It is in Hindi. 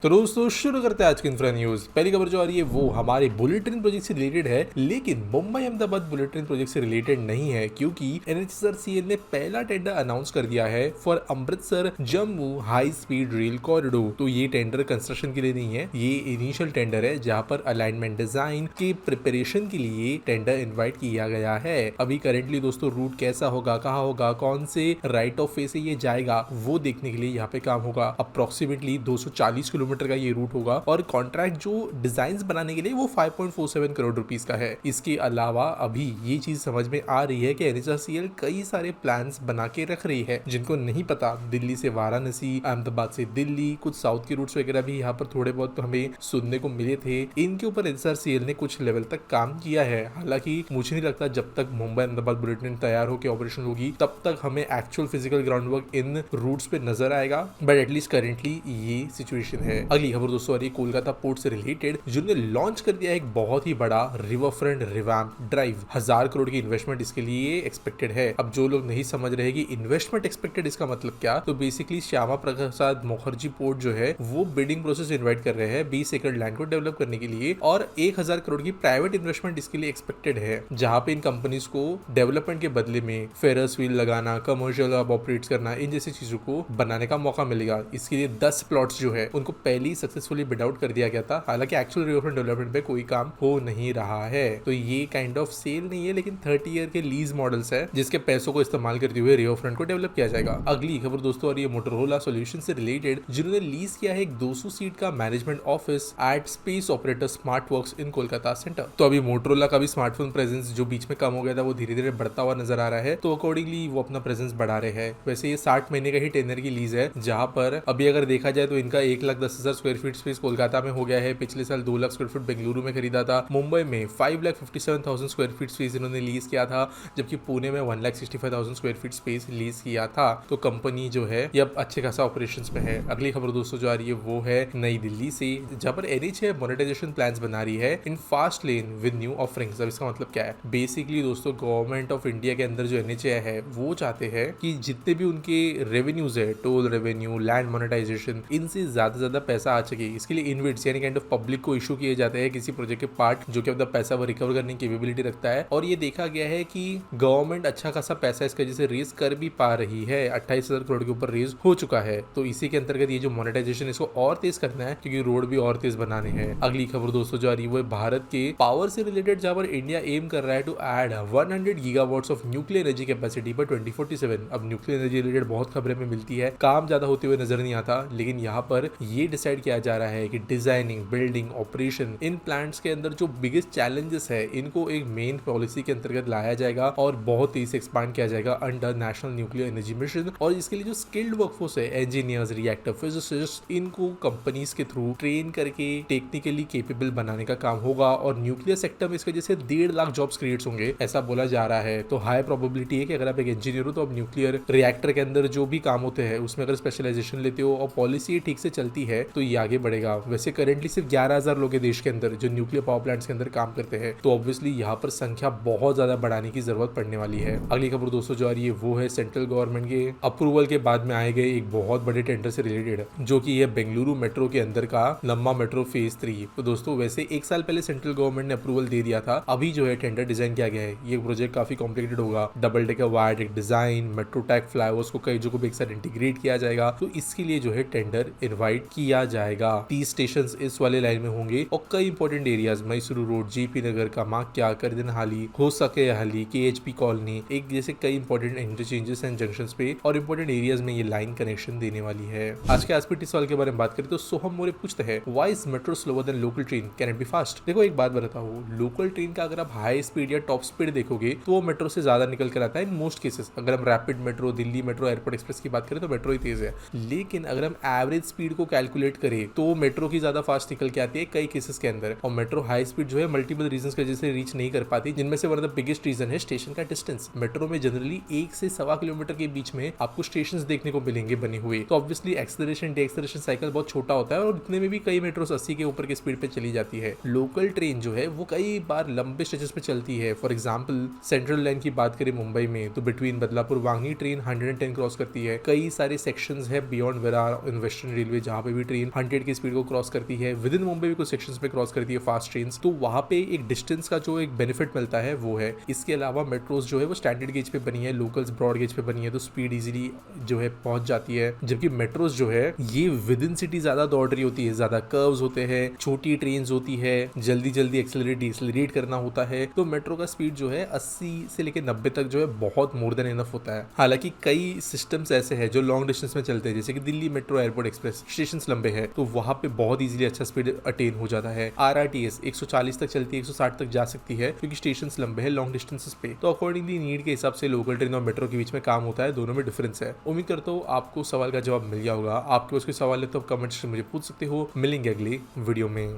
तो दोस्तों शुरू करते हैं आज की इंफ्रा न्यूज। पहली खबर जो आ रही है वो हमारे बुलेट ट्रेन प्रोजेक्ट से रिलेटेड है, लेकिन Mumbai Ahmedabad bullet train project से रिलेटेड नहीं है, क्योंकि एनएचआरसीएल ने पहला टेंडर अनाउंस कर दिया है for Amritsar Jammu high speed rail corridor. तो ये टेंडर कंस्ट्रक्शन के लिए नहीं है, ये इनिशियल टेंडर है जहां पर अलाइनमेंट डिजाइन के प्रिपरेशन के लिए टेंडर इन्वाइट किया गया है। अभी करेंटली दोस्तों रूट कैसा होगा, कहाँ होगा, कौन से राइट ऑफ वे से ये जाएगा, वो देखने के लिए यहाँ पे काम होगा। अप्रोक्सीमेटली 240 किलोमीटर का ये रूट होगा और कॉन्ट्रैक्ट जो डिजाइन्स बनाने के लिए वो 5.47 करोड़ रुपीस का है। इसके अलावा अभी ये चीज समझ में आ रही है कि एनएचआरसीएल कई सारे प्लान्स बना के रख रही है, जिनको नहीं पता दिल्ली से वाराणसी, अहमदाबाद से दिल्ली, कुछ साउथ के रूट्स वगैरह भी यहाँ पर थोड़े बहुत हमें सुनने को मिले थे। इनके ऊपर एनएचआरसीएल ने कुछ लेवल तक काम किया है। हालांकि मुझे नहीं लगता जब तक मुंबई अहमदाबाद बुलेट ट्रेन तैयार होकर ऑपरेशन होगी तब तक हमें actual physical ground work in roots पे नजर आएगा, बट एटलीस्ट करेंटली ये सिचुएशन है। अगली खबर दोस्तों आ रही है कोलकाता पोर्ट से रिलेटेड, जिन्होंने लॉन्च कर दिया है एक बहुत ही बड़ा river front revamp drive. 1000 crore की इन्वेस्टमेंट इसके लिए एक्सपेक्टेड है। अब जो लोग नहीं समझ रहे कि इन्वेस्टमेंट एक्सपेक्टेड इसका मतलब क्या, तो बेसिकली श्यामा प्रसाद मुखर्जी पोर्ट जो है वो बिडिंग प्रोसेस इन्वाइट कर रहे हैं 20 एकड़ लैंड को डेवलप करने के लिए, और 1000 करोड़ की प्राइवेट इन्वेस्टमेंट इसके लिए एक्सपेक्टेड है, जहां पे इन कंपनीज को डेवलपमेंट के बदले में फेरस व्हील लगाना, कमर्शियल हब ऑपरेट करना, इन जैसी चीजों को बनाने का मौका मिलेगा। इसके लिए 10 प्लॉट्स जो है उनको पहले ही सक्सेसफुली बिड आउट कर दिया गया था। हालांकि एक्चुअल रिवरफ्रंट डेवलपमेंट पे कोई काम हो नहीं रहा है, तो ये काइंड ऑफ सेल नहीं है, लेकिन 30 ईयर के लीज मॉडल्स है जिसके पैसों को इस्तेमाल करते हुए रिवरफ्रंट को डेवलप किया जाएगा। अगली खबर दोस्तों और ये मोटोरोला सॉल्यूशन से रिलेटेड, जिन्होंने लीज किया है एक 200 सीट का management office at space operator smart works in Kolkata centre. तो अभी मोटोरोला का भी स्मार्टफोन प्रेजेंस जो बीच में कम हो गया था वो धीरे धीरे बढ़ता हुआ नजर आ रहा है, तो अकॉर्डिंगली वो अपना प्रेजेंस बढ़ा रहे हैं। वैसे ये 60 महीने का ही टेनर की लीज है, जहां पर अभी अगर देखा जाए तो इनका 1,10,000 स्क्वायर फीट स्पेस कोलकाता में हो गया है। पिछले साल 2 लाख स्क्वायर फीट बेंगलुरु में खरीदा था। मुंबई में 5,57,000 स्क्वायर फीट स्पेस इन्होंने लीज किया था, जबकि पुणे में 1,65,000 स्क्वायर फीट स्पेस लीज किया था। तो कंपनी जो है ये अब अच्छे खासा ऑपरेशंस में है। अगली खबर दोस्तों जो आ रही है वो है नई दिल्ली से, जहां पर एनएचए मोनेटाइजेशन प्लान्स बना रही है in fast lane with new offerings. अब इसका मतलब क्या है? बेसिकली दोस्तों गवर्नमेंट ऑफ इंडिया के अंदर जो एनएचए है वो चाहते हैं कि जितने भी उनके रेवेन्यूज है, टोल रेवेन्यू, लैंड मोनेटाइजेशन, इनसे ज्यादा पैसा आ सके। इसके लिए इन्वेट्स यानी काइंड ऑफ पब्लिक को इशू किए जाते हैं किसी प्रोजेक्ट के पार्ट जो कि अपना पैसा वो रिकवर करने की कैपेबिलिटी रखता है, और ये देखा गया है कि गवर्नमेंट अच्छा खासा पैसा इसका जैसे रेज कर भी पा रही है। 28,000 करोड़ के ऊपर रेज हो चुका है। तो इसी के अंतर्गत ये जो मोनेटाइजेशन इसको और तेज करना है, क्योंकि रोड भी और तेज बनाने हैं। अगली खबर दोस्तों जो आ रही है वो है भारत के पावर से रिलेटेड, जहां पर इंडिया एम कर रहा है to add 100 gigawatts of nuclear energy capacity by 2047। अब न्यूक्लियर एनर्जी रिलेटेड बहुत खबरें में मिलती है, काम ज्यादा होते हुए नजर नहीं आता, लेकिन यहाँ पर ये डिसाइड किया जा रहा है कि designing, building, operation, in plants के अंदर जो बिगेस्ट चैलेंजेस है इनको एक मेन पॉलिसी के अंतर्गत लाया जाएगा और बहुत तेजी से एक्सपांड किया जाएगा under national nuclear energy mission. और इसके लिए जो स्किल्ड वर्कफोर्स है, इंजीनियर्स, रिएक्टर फिजिसिस्ट, इनको कंपनीज के थ्रू ट्रेन करके टेक्निकली केपेबल बनाने का काम होगा, और न्यूक्लियर सेक्टर में इसकी वजह से 1.5 लाख जॉब्स क्रिएट होंगे ऐसा बोला जा रहा है। तो हाई प्रोबेबिलिटी है कि अगर आप एक इंजीनियर हो तो आप न्यूक्लियर रिएक्टर के अंदर जो भी काम होते हैं उसमें अगर स्पेशलाइजेशन लेते हो और पॉलिसी ठीक से चलती है तो ये आगे बढ़ेगा। वैसे करेंटली सिर्फ 11,000 लोग है देश के अंदर जो न्यूक्लियर पावर प्लांट्स के अंदर काम करते हैं, तो ऑब्वियसली यहाँ पर संख्या बहुत ज्यादा बढ़ाने की जरूरत पड़ने वाली है। अगली खबर दोस्तों जो आ रही है वो है सेंट्रल गवर्नमेंट के अप्रूवल के बाद में आए गए एक बहुत बड़े टेंडर से रिलेटेड, जो कि ये बेंगलुरु मेट्रो के अंदर का लंबा मेट्रो फेज 3। तो दोस्तों वैसे 1 साल पहले सेंट्रल गवर्नमेंट ने अप्रूवल दे दिया था, अभी जो है टेंडर डिजाइन किया गया है। ये प्रोजेक्ट काफी कॉम्प्लिकेटेड होगा, डबल डेकर वायरडेक डिजाइन, मेट्रो टैक फ्लाईओवर्स को कई जगहों पे एक साथ इंटीग्रेट किया जाएगा। तो इसके लिए जो है टेंडर इनवाइट किया जाएगा। 30 स्टेशन इस वाले लाइन में होंगे और कई important areas Mysuru road, JP Nagar, Kamakhya, करदनहाली, हो सके हाली, केएचपी कॉलोनी, एक जैसे कई इंपॉर्टेंट इंटरचेंजेस एंड जंक्शंस पे और इंपॉर्टेंट एरियाज में ये लाइन कनेक्शन देने वाली है। आज के एसपीटी सवाल के बारे में बात करें तो सोहम मोरे पूछते हैं, why is metro slower then local train, can it be fast? देखो एक बात बताता हूँ, लोकल ट्रेन का अगर आप हाई स्पीड या टॉप स्पीड देखोगे तो वो मेट्रो से ज्यादा निकल कर आता है इन मोस्ट केसेस। अगर हम rapid metro, Delhi metro, airport express की बात करें तो मेट्रो ही तेज है, लेकिन अगर हम एवरेज स्पीड को कैलकुलेट करें तो मेट्रो की ज्यादा फास्ट निकल के आती है कई केसेस के अंदर। और मेट्रो हाई स्पीड जो है मल्टीपल रीजंस की वजह से रीच नहीं कर पाती, जिनमें से one of the biggest reason है स्टेशन का डिस्टेंस। मेट्रो में जनरली 1 से 1.25 किलोमीटर के बीच में आपको स्टेशन देखने को मिलेंगे बने हुए, तो ऑब्वियसली एक्सेलरेशन डीएक्सेलरेशन साइकिल बहुत छोटा होता है, और इतने में भी कई मेट्रोस 80 के ऊपर के स्पीड पे चली जाती है। लोकल ट्रेन जो है वो कई बार लंबे स्ट्रेचेस पे चलती है। फॉर एग्जाम्पल सेंट्रल लाइन की बात करें मुंबई में तो बिटवीन बदलापुर वांगी ट्रेन 110 क्रॉस करती है। कई सारे सेक्शंस है beyond Virar in western railway जहाँ पे भी ट्रेन 100 की स्पीड को क्रॉस करती है, विद इन मुंबई भी कुछ सेक्शंस पे क्रॉस करती है फास्ट ट्रेन, तो वहां पे एक डिस्टेंस का जो एक बेनिफिट मिलता है वो है। इसके अलावा मेट्रोज जो है वो स्टैंडर्ड गेज पे बनी है, लोकल्स ब्रॉड गेज पे बनी है, तो स्पीड इजीली जो है पहुंच जाती है। जबकि मेट्रोज जो है ये विद इन सिटी ज्यादा दौड़ रही होती है, ज्यादा कर्व्स होते हैं, छोटी ट्रेन होती है, जल्दी जल्दी एक्सेलरेट डिसलरेट करना होता है, तो मेट्रो का स्पीड जो है 80 से लेकर 90 तक जो है बहुत मोर देन इनफ होता है। हालांकि कई सिस्टम्स ऐसे हैं जो लॉन्ग डिस्टेंस में चलते हैं, जैसे कि Delhi metro airport express, station लंबे हैं तो वहां पे बहुत इजीली अच्छा स्पीड अटेन हो जाता है। RRTS 140 तक चलती है, 160 तक जा सकती है क्योंकि स्टेशन लंबे हैं लॉन्ग डिस्टेंसेस पे। तो अकॉर्डिंगली नीड के हिसाब से लोकल ट्रेन और मेट्रो के बीच में काम होता है, दोनों में डिफरेंस है। उम्मीद करता हूँ आपको सवाल का जवाब मिल गया होगा। आपके पास कोई सवाल है तो आप कमेंट्स में मुझे पूछ सकते हो। मिलेंगे अगली वीडियो में।